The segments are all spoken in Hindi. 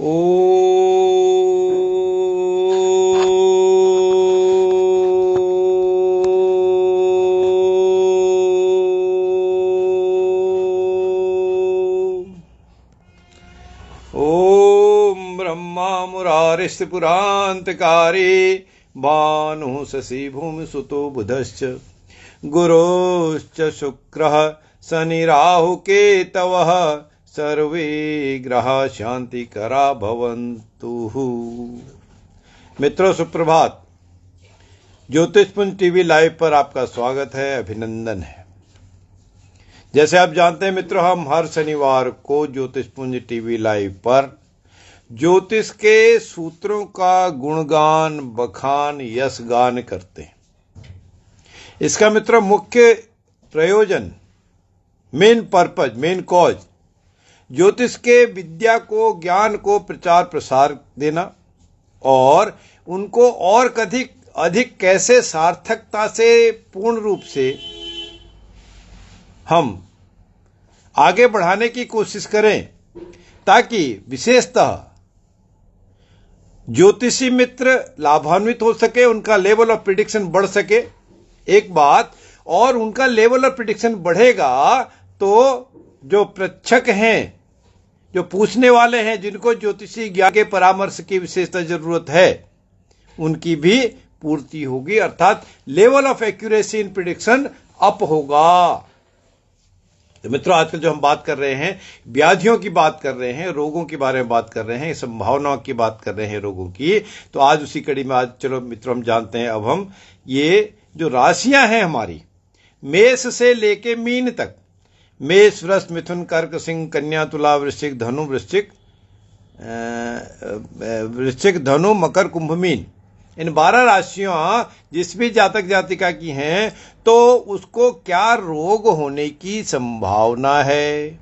ओम ब्रह्मा मुरारिस्त्रिपुरान्तकारी भानुः शशि भूमिसुतो बुधश्च गुरुश्च शुक्रः शनि राहु केतवः सर्वे ग्रहा शांतिकरा भवन्तु। मित्रों सुप्रभात। ज्योतिषपुंज टीवी लाइव पर आपका स्वागत है, अभिनंदन है। जैसे आप जानते हैं मित्रों, हम हर शनिवार को ज्योतिषपुंज टीवी लाइव पर ज्योतिष के सूत्रों का गुणगान, बखान, यश गान करते हैं। इसका मित्रों मुख्य प्रयोजन, मेन पर्पज, मेन कॉज ज्योतिष के विद्या को, ज्ञान को प्रचार प्रसार देना और उनको और अधिक कैसे सार्थकता से, पूर्ण रूप से हम आगे बढ़ाने की कोशिश करें, ताकि विशेषतः ज्योतिषी मित्र लाभान्वित हो सके, उनका लेवल ऑफ प्रिडिक्शन बढ़ सके। एक बात और, उनका लेवल ऑफ प्रिडिक्शन बढ़ेगा तो जो प्रेक्षक हैं, जो पूछने वाले हैं, जिनको ज्योतिषी ज्ञान के परामर्श की विशेषता जरूरत है, उनकी भी पूर्ति होगी, अर्थात level of accuracy in prediction up होगा। तो मित्रों, आजकल जो हम बात कर रहे हैं, व्याधियों की बात कर रहे हैं, रोगों के बारे में बात कर रहे हैं, संभावनाओं की बात कर रहे हैं रोगों की, तो आज उसी कड़ी में आज चलो मित्रों हम जानते हैं। अब हम ये जो राशियां हैं हमारी, मेष से लेके मीन तक, मेष, वृष, मिथुन, कर्क, सिंह, कन्या, तुला, वृश्चिक, धनु, मकर, कुंभ, मीन, इन 12 राशियां जिस भी जातक जातिका की हैं, तो उसको क्या रोग होने की संभावना है,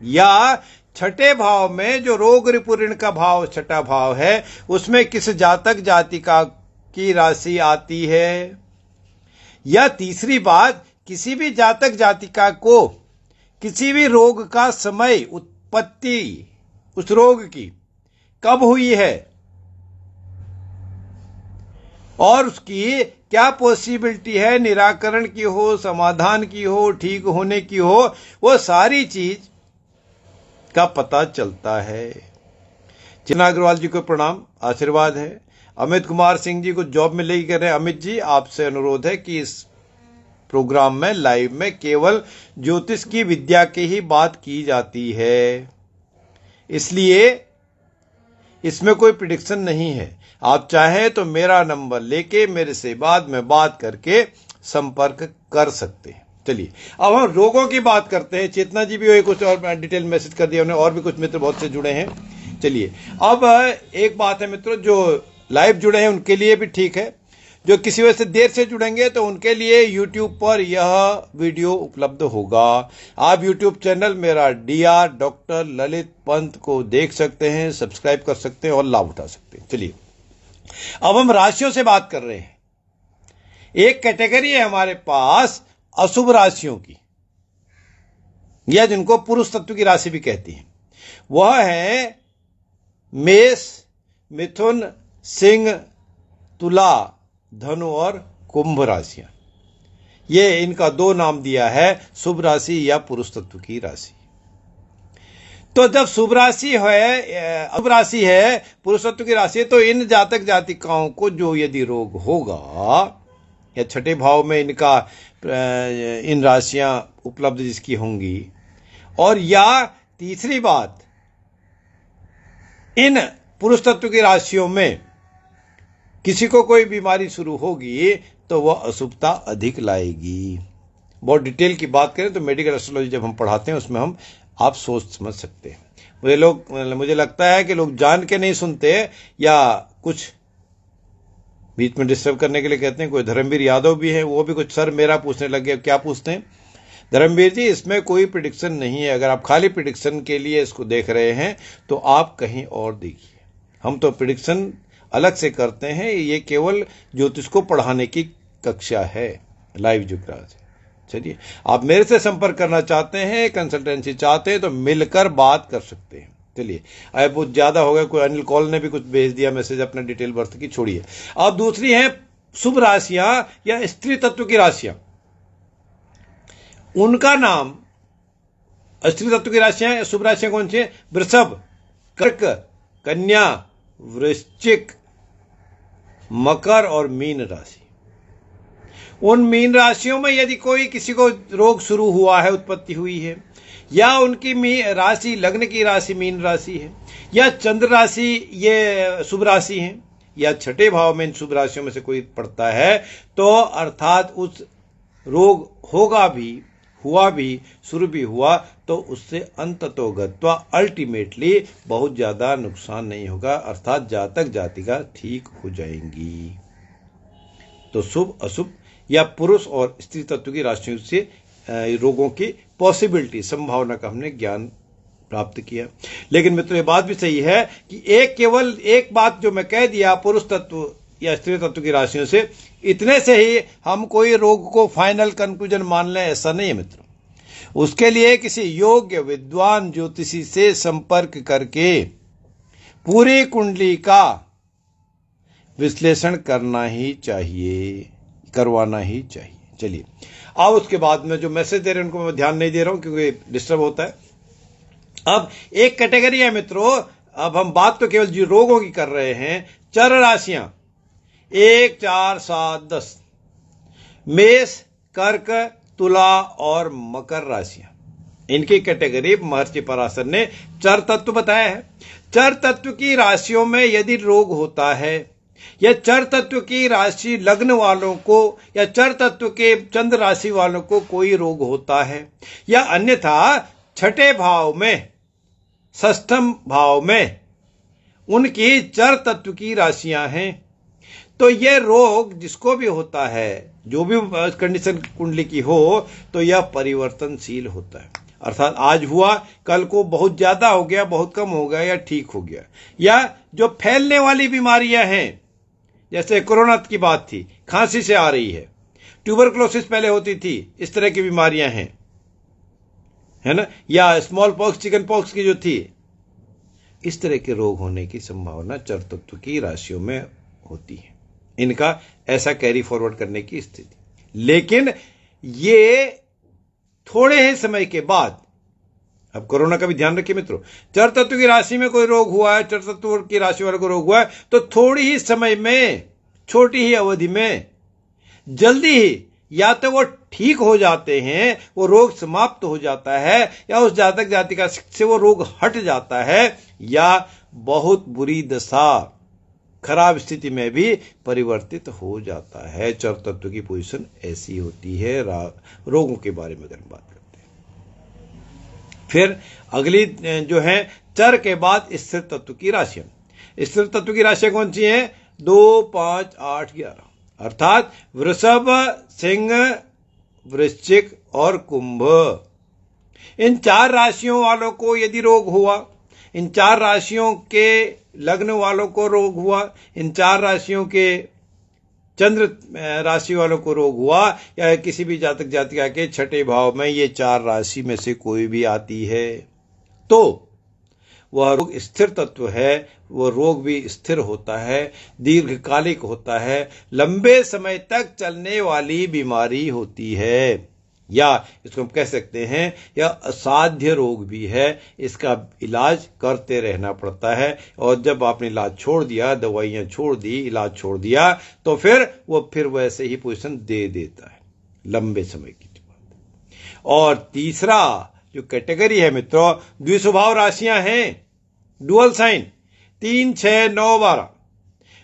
या छठे भाव में जो रोग ऋण का भाव, छठा भाव है, उसमें किस जातक जातिका की राशि आती है, या तीसरी बात, किसी भी जातक जातिका को किसी भी रोग का समय, उत्पत्ति उस रोग की कब हुई है और उसकी क्या पॉसिबिलिटी है, निराकरण की हो, समाधान की हो, ठीक होने की हो, वो सारी चीज का पता चलता है। चिन्ना अग्रवाल जी को प्रणाम, आशीर्वाद है। अमित कुमार सिंह जी को जॉब मिलेगी कह रहे हैं। अमित जी, आपसे अनुरोध है कि इस प्रोग्राम में, लाइव में केवल ज्योतिष की विद्या की ही बात की जाती है, इसलिए इसमें कोई प्रिडिक्शन नहीं है। आप चाहें तो मेरा नंबर लेके मेरे से बाद में बात करके संपर्क कर सकते हैं। चलिए अब हम रोगों की बात करते हैं। चेतना जी भी कुछ और डिटेल मैसेज कर दिया उन्हें, और भी कुछ मित्र बहुत से जुड़े हैं। चलिए अब एक बात है मित्रों, जो लाइव जुड़े हैं उनके लिए भी ठीक है, जो किसी वजह से देर से जुड़ेंगे तो उनके लिए YouTube पर यह वीडियो उपलब्ध होगा। आप YouTube चैनल मेरा DR डॉक्टर ललित पंत को देख सकते हैं, सब्सक्राइब कर सकते हैं और लाभ उठा सकते हैं। चलिए अब हम राशियों से बात कर रहे हैं। एक कैटेगरी है हमारे पास अशुभ राशियों की, या जिनको पुरुष तत्व की राशि भी कहती हैं। वह है मेष, मिथुन, सिंह, तुला, धनु और कुंभ राशियां। ये इनका 2 नाम दिया है, शुभ राशि या पुरुष तत्व की राशि। तो जब शुभ राशि है, अशुभ राशि है, पुरुष तत्व की राशि, तो इन जातक जातिकाओं को जो यदि रोग होगा, या छठे भाव में इनका इन राशियां उपलब्ध जिसकी होंगी, और या तीसरी बात, इन पुरुष तत्व की राशियों में किसी को कोई बीमारी शुरू होगी, तो वह अशुभता अधिक लाएगी। बहुत डिटेल की बात करें तो मेडिकल एस्ट्रोलॉजी जब हम पढ़ाते हैं उसमें हम आप सोच समझ सकते हैं। मुझे लगता है कि लोग जान के नहीं सुनते, या कुछ बीच में डिस्टर्ब करने के लिए कहते हैं। कोई धर्मवीर यादव भी है, वो भी कुछ सर मेरा पूछने लगे। क्या पूछते हैं? धर्मवीर जी, इसमें कोई प्रिडिक्शन नहीं है। अगर आप खाली प्रिडिक्शन के लिए इसको देख रहे हैं तो आप कहीं और देखिए। हम तो प्रिडिक्शन अलग से करते हैं, ये केवल ज्योतिष को पढ़ाने की कक्षा है, लाइव जुगराज। चलिए, आप मेरे से संपर्क करना चाहते हैं, कंसल्टेंसी चाहते हैं, तो मिलकर बात कर सकते हैं। चलिए, अब बहुत ज्यादा हो गया, कोई अनिल कॉल ने भी कुछ भेज दिया मैसेज अपना डिटेल बर्थ की, छोड़िए। अब दूसरी है शुभ राशियां या स्त्री तत्व की राशियां, उनका नाम, स्त्री तत्व की राशियां शुभ राशियां कौन सी है? वृषभ, कर्क, कन्या, वृश्चिक, मकर और मीन राशि। उन मीन राशियों में यदि कोई किसी को रोग शुरू हुआ है, उत्पत्ति हुई है, या उनकी राशि, लग्न की राशि मीन राशि है, या चंद्र राशि ये शुभ राशि है, या छठे भाव में इन शुभ राशियों में से कोई पड़ता है, तो अर्थात उस रोग होगा भी, हुआ भी, शुरू भी हुआ, तो उससे अंततोगत्वा अल्टीमेटली बहुत ज्यादा नुकसान नहीं होगा, अर्थात जातक जातिका ठीक हो जाएंगी। तो शुभ अशुभ या पुरुष और स्त्री तत्व की राशियों से रोगों की पॉसिबिलिटी, संभावना का हमने ज्ञान प्राप्त किया। लेकिन मित्रों ये बात भी सही है कि केवल एक बात जो मैं कह दिया पुरुष तत्व या स्त्री तत्व की राशियों से, इतने से ही हम कोई रोग को फाइनल कंक्लूजन मान लें, ऐसा नहीं है मित्रों। उसके लिए किसी योग्य विद्वान ज्योतिषी से संपर्क करके पूरी कुंडली का विश्लेषण करना ही चाहिए, करवाना ही चाहिए। चलिए, अब उसके बाद में जो मैसेज दे रहे हैं उनको मैं ध्यान नहीं दे रहा हूं क्योंकि डिस्टर्ब होता है। अब एक कैटेगरी है मित्रों, अब हम बात तो केवल जी रोगों की कर रहे हैं। चर राशियां 1, 4, 7, 10, मेष, कर्क, तुला और मकर राशियां, इनकी कैटेगरी महर्षि पराशर ने चर तत्व बताया है। चर तत्व की राशियों में यदि रोग होता है, या चर तत्व की राशि लग्न वालों को या चर तत्व के चंद्र राशि वालों को कोई रोग होता है, या अन्यथा छठे भाव में, षष्ठम भाव में उनकी चर तत्व की राशियां हैं, तो यह रोग जिसको भी होता है, जो भी कंडीशन कुंडली की हो, तो यह परिवर्तनशील होता है। अर्थात आज हुआ, कल को बहुत ज्यादा हो गया, बहुत कम हो गया, या ठीक हो गया। या जो फैलने वाली बीमारियां हैं, जैसे कोरोना की बात थी, खांसी से आ रही है, ट्यूबरक्लोसिस पहले होती थी, इस तरह की बीमारियां हैं, है ना, या स्मॉल पॉक्स, चिकन पॉक्स की जो थी, इस तरह के रोग होने की संभावना चर तत्व की राशियों में होती है, इनका ऐसा कैरी फॉरवर्ड करने की स्थिति। लेकिन ये थोड़े ही समय के बाद, अब कोरोना का भी ध्यान रखिए मित्रों, चर तत्व की राशि में कोई रोग हुआ है, चर तत्व की राशि वाले को रोग हुआ है, तो थोड़ी ही समय में, छोटी ही अवधि में, जल्दी ही या तो वो ठीक हो जाते हैं, वो रोग समाप्त हो जाता है, या उस जातक जातिका से वो रोग हट जाता है, या बहुत बुरी दशा, खराब स्थिति में भी परिवर्तित हो जाता है। चर तत्व की पोजीशन ऐसी होती है रोगों के बारे में अगर हम बात करते हैं। फिर अगली जो है चर के बाद स्थिर तत्व की राशियां। स्थिर तत्व की राशियां कौन सी हैं? 2, 5, 8, 11, अर्थात वृषभ, सिंह, वृश्चिक और कुंभ। इन चार राशियों वालों को यदि रोग हुआ, इन चार राशियों के लग्न वालों को रोग हुआ, इन चार राशियों के चंद्र राशि वालों को रोग हुआ, या किसी भी जातक जातिका के छठे भाव में ये चार राशि में से कोई भी आती है, तो वह रोग स्थिर तत्व है। वह रोग भी स्थिर होता है, दीर्घकालिक होता है, लंबे समय तक चलने वाली बीमारी होती है, या इसको हम कह सकते हैं यह असाध्य रोग भी है। इसका इलाज करते रहना पड़ता है, और जब आपने इलाज छोड़ दिया, दवाइयां छोड़ दी, इलाज छोड़ दिया, तो फिर वैसे ही पोजीशन दे देता है लंबे समय की बात। और तीसरा जो कैटेगरी है मित्रों, द्विस्वभाव राशियां हैं, डुअल साइन, 3, 6, 9, 12,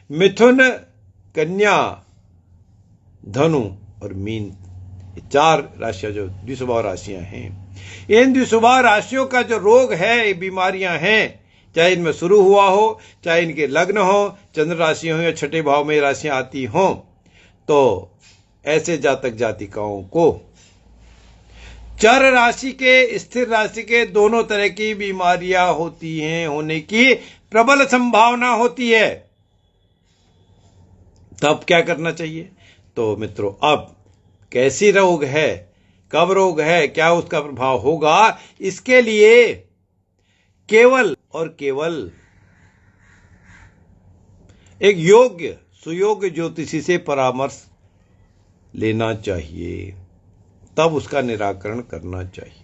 मिथुन, कन्या, धनु और मीन, चार राशियां जो द्विस्वभाव राशियां हैं। इन द्विस्वभाव राशियों का जो रोग है, बीमारियां हैं, चाहे इनमें शुरू हुआ हो, चाहे इनके लग्न हो, चंद्र राशि हो, या छठे भाव में राशियां आती हों, तो ऐसे जातक जातिकाओं को चर राशि के, स्थिर राशि के दोनों तरह की बीमारियां होती हैं, होने की प्रबल संभावना होती है। तब क्या करना चाहिए? तो मित्रों, अब कैसी रोग है, कब रोग है, क्या उसका प्रभाव होगा, इसके लिए केवल और केवल एक योग्य सुयोग्य ज्योतिषी से परामर्श लेना चाहिए, तब उसका निराकरण करना चाहिए।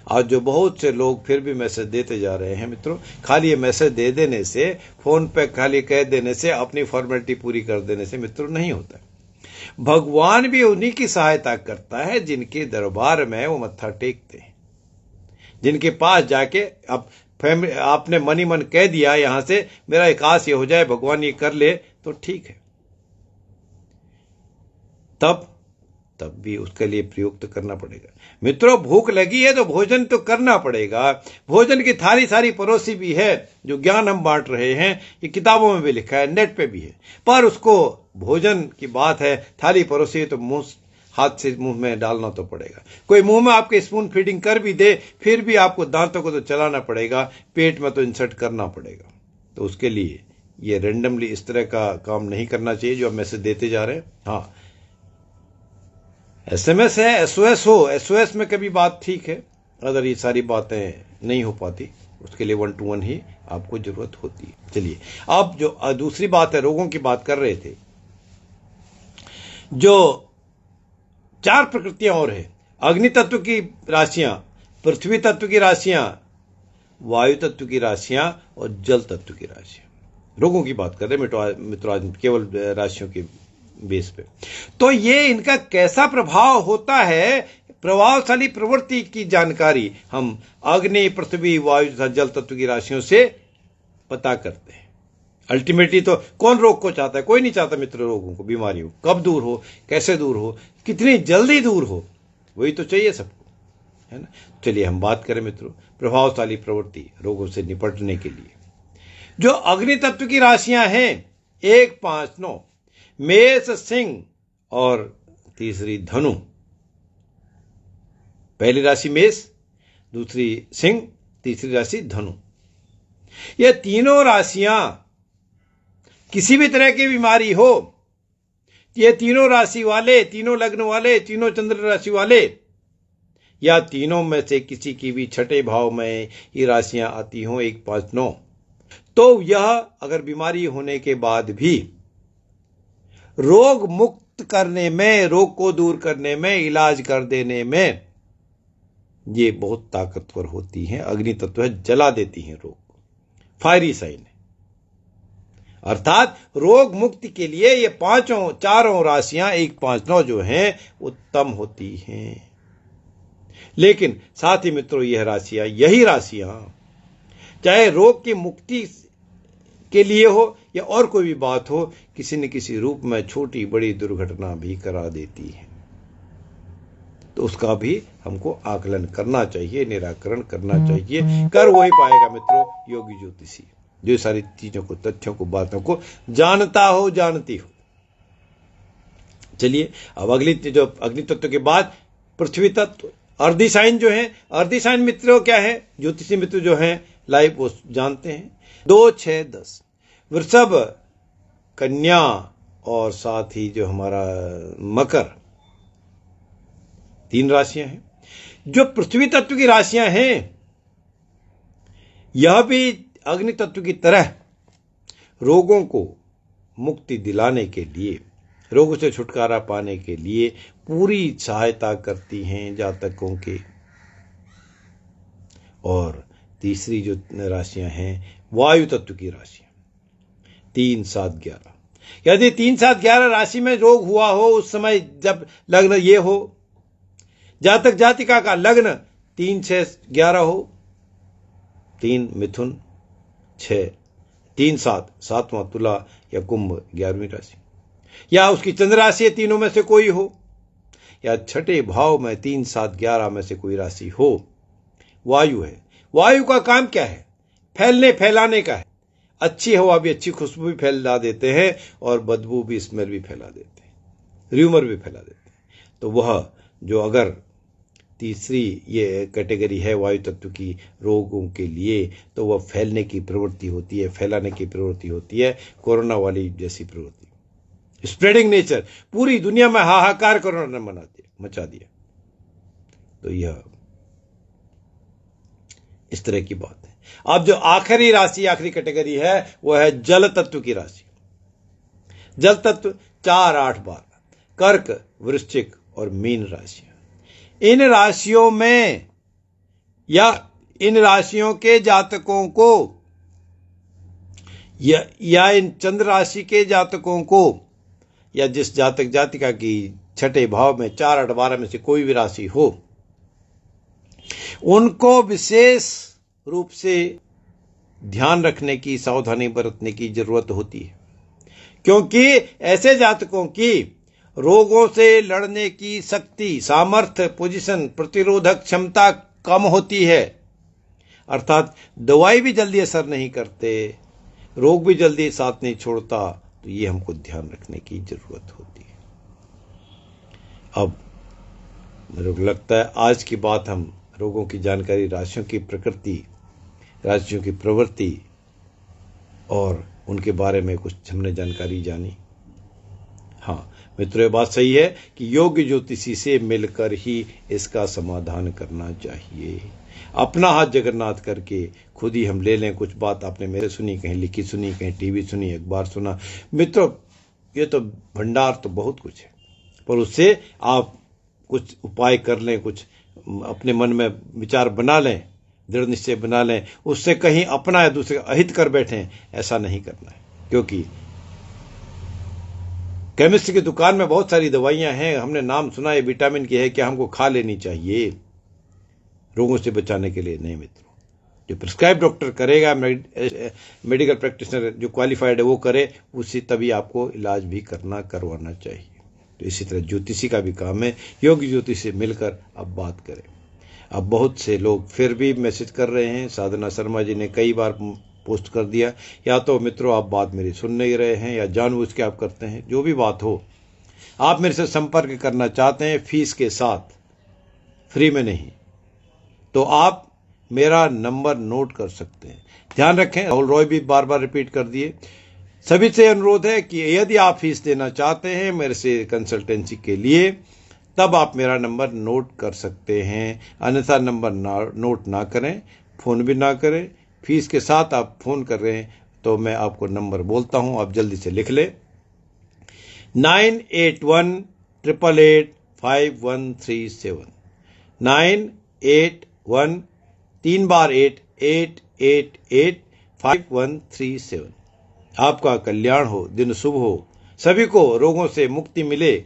आज जो बहुत से लोग फिर भी मैसेज देते जा रहे हैं मित्रों, खाली ये मैसेज दे देने से, फोन पे खाली कह देने से, अपनी फॉर्मेलिटी पूरी कर देने से मित्रों नहीं होता। भगवान भी उन्हीं की सहायता करता है जिनके दरबार में वो मत्था टेकते हैं, जिनके पास जाके अब आपने मन ही मन कह दिया यहां से मेरा विकास ये हो जाए, भगवान ये कर ले, तो ठीक है, तब भी उसके लिए प्रयोग तो करना पड़ेगा। मित्रों, भूख लगी है तो भोजन तो करना पड़ेगा। भोजन की थाली सारी परोसी भी है, जो ज्ञान हम बांट रहे हैं, ये किताबों में भी लिखा है, नेट पे भी है, पर उसको भोजन की बात है, थाली परोसी है तो मुंह हाथ से मुंह में डालना तो पड़ेगा। कोई मुंह में आपके स्पून फीडिंग कर भी दे, फिर भी आपको दांतों को तो चलाना पड़ेगा, पेट में तो इंसर्ट करना पड़ेगा। तो उसके लिए ये रेंडमली इस तरह का काम नहीं करना चाहिए जो हम मैसेज देते जा रहे हैं। हाँ, SMS है, SOS हो, SOS में कभी बात ठीक है, अगर ये सारी बातें नहीं हो पाती उसके लिए 1-to-1 ही आपको जरूरत होती है। चलिए, अब जो दूसरी बात है, रोगों की बात कर रहे थे। जो 4 प्रकृतियां और है, अग्नि तत्व की राशियां, पृथ्वी तत्व की राशियां, वायु तत्व की राशियां और जल तत्व की राशियां, रोगों की बात कर रहे हैं मित्रों, आज केवल राशियों के बेस पे। तो ये इनका कैसा प्रभाव होता है, प्रभावशाली प्रवृत्ति की जानकारी हम अग्नि, पृथ्वी, वायु तथा जल तत्व की राशियों से पता करते हैं। अल्टीमेटली तो कौन रोग को चाहता है? कोई नहीं चाहता मित्र रोगों को, बीमारियों, कब दूर हो, कैसे दूर हो, कितनी जल्दी दूर हो, वही तो चाहिए सबको, है ना। चलिए हम बात करें मित्रों प्रभावशाली प्रवृत्ति रोगों से निपटने के लिए। जो अग्नि तत्व की राशियां हैं 1, 5, 9, मेष, सिंह और तीसरी धनु। पहली राशि मेष, दूसरी सिंह, तीसरी राशि धनु। ये तीनों राशियां किसी भी तरह की बीमारी हो, ये तीनों राशि वाले, तीनों लग्न वाले, तीनों चंद्र राशि वाले, या तीनों में से किसी की भी छठे भाव में ये राशियां आती हों 1, 5, 9, तो यह अगर बीमारी होने के बाद भी रोग मुक्त करने में, रोग को दूर करने में, इलाज कर देने में ये बहुत ताकतवर होती हैं। अग्नि तत्व है, जला देती हैं रोग को, फायरी साइन है। अर्थात रोग मुक्ति के लिए ये चारों राशियां 1, 5, 9 जो हैं उत्तम होती हैं। लेकिन साथ ही मित्रों यही राशियां चाहे रोग की मुक्ति के लिए हो या और कोई भी बात हो, किसी न किसी रूप में छोटी बड़ी दुर्घटना भी करा देती है। तो उसका भी हमको आकलन करना चाहिए, निराकरण करना चाहिए। कर वही पाएगा मित्रों योगी ज्योतिषी, जो सारी चीजों को, तथ्यों को, बातों को जानता हो, जानती हो। चलिए अब अगली जो अग्नि तत्व के बाद पृथ्वी तत्व, अर्धी साइन जो है, अर्धी साइन मित्रों क्या है, ज्योतिषी मित्र जो हैं लाइव वो जानते हैं। 2, 6, 10 वृषभ, कन्या और साथ ही जो हमारा मकर, 3 राशियां हैं। जो पृथ्वी तत्व की राशियां हैं यह भी अग्नि तत्व की तरह रोगों को मुक्ति दिलाने के लिए, रोगों से छुटकारा पाने के लिए पूरी सहायता करती हैं जातकों के। और तीसरी जो राशियां हैं वायु तत्व की राशियां, 3, 7, 11। यदि 3, 7, 11 राशि में रोग हुआ हो, उस समय जब लग्न ये हो, जातक जातिका का लग्न 3, 6, 11 हो, 3 मिथुन, 6, 3, 7, 7वां तुला या कुंभ 11वीं राशि, या उसकी चंद्र राशि है तीनों में से कोई हो, या छठे भाव में 3, 7, 11 में से कोई राशि हो, वायु है। वायु का काम क्या है? फैलाने का है। अच्छी हवा भी, अच्छी खुशबू भी फैला देते हैं और बदबू भी, स्मेल भी फैला देते हैं, र्यूमर भी फैला देते हैं। तो वह जो अगर तीसरी ये कैटेगरी है वायु तत्व की रोगों के लिए, तो वह फैलने की प्रवृत्ति होती है, फैलाने की प्रवृत्ति होती है, कोरोना वाली जैसी प्रवृत्ति, स्प्रेडिंग नेचर। पूरी दुनिया में हाहाकार कोरोना ने मचा दिया। तो यह इस तरह की बात है। अब जो आखिरी राशि, आखिरी कैटेगरी है, वो है जल तत्व की राशि। जल तत्व 4, 8, 12, कर्क, वृश्चिक और मीन राशियां। इन राशियों में या इन राशियों के जातकों को या इन चंद्र राशि के जातकों को या जिस जातक जातिका की छठे भाव में 4, 8, 12 में से कोई भी राशि हो, उनको विशेष रूप से ध्यान रखने की, सावधानी बरतने की जरूरत होती है, क्योंकि ऐसे जातकों की रोगों से लड़ने की शक्ति, सामर्थ्य, पोजीशन, प्रतिरोधक क्षमता कम होती है। अर्थात दवाई भी जल्दी असर नहीं करते, रोग भी जल्दी साथ नहीं छोड़ता। तो ये हमको ध्यान रखने की जरूरत होती है। अब मेरे को लगता है आज की बात हम रोगों की जानकारी, राशियों की प्रकृति, राशियों की प्रवृत्ति और उनके बारे में कुछ हमने जानकारी जानी। हाँ मित्रों, ये बात सही है कि योग्य ज्योतिषी से मिलकर ही इसका समाधान करना चाहिए। अपना हाथ जगन्नाथ करके खुद ही हम ले लें। कुछ बात आपने मेरे सुनी, कहीं लिखी सुनी, कहीं टीवी सुनी, अखबार सुना। मित्रों, ये तो भंडार तो बहुत कुछ है, पर उससे आप कुछ उपाय कर लें, कुछ अपने मन में विचार बना लें, दृढ़ निश्चय बना लें, उससे कहीं अपना या दूसरे का अहित कर बैठें, ऐसा नहीं करना है। क्योंकि केमिस्ट की दुकान में बहुत सारी दवाइयां हैं, हमने नाम सुना है विटामिन की है, क्या हमको खा लेनी चाहिए रोगों से बचाने के लिए? नहीं मित्रों, जो प्रिस्क्राइब डॉक्टर करेगा, मेडिकल प्रैक्टिशनर जो क्वालिफाइड है वो करे, उसी तभी आपको इलाज भी करवाना चाहिए। तो इसी तरह ज्योतिषी का भी काम है, योग्य ज्योतिषी से मिलकर अब बात करें। अब बहुत से लोग फिर भी मैसेज कर रहे हैं, साधना शर्मा जी ने कई बार पोस्ट कर दिया, या तो मित्रों आप बात मेरी सुन नहीं रहे हैं या जानबूझ के आप करते हैं। जो भी बात हो, आप मेरे से संपर्क करना चाहते हैं फीस के साथ, फ्री में नहीं, तो आप मेरा नंबर नोट कर सकते हैं। ध्यान रखें, राहुल रॉय भी बार बार रिपीट कर दिए। सभी से अनुरोध है कि यदि आप फीस देना चाहते हैं मेरे से कंसल्टेंसी के लिए, तब आप मेरा नंबर नोट कर सकते हैं। अन्यथा नंबर नोट ना करें, फोन भी ना करें। फीस के साथ आप फोन कर रहे हैं तो मैं आपको नंबर बोलता हूं, आप जल्दी से लिख लें। 9818885137 981 3 बार 8885137। आपका कल्याण हो, दिन शुभ हो, सभी को रोगों से मुक्ति मिले,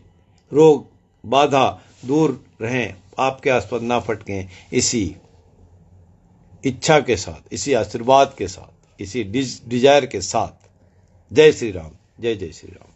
रोग बाधा दूर रहें, आपके आसपास ना फटकें। इसी इच्छा के साथ, इसी आशीर्वाद के साथ, इसी डिजायर के साथ, जय श्री राम, जय जय श्री राम।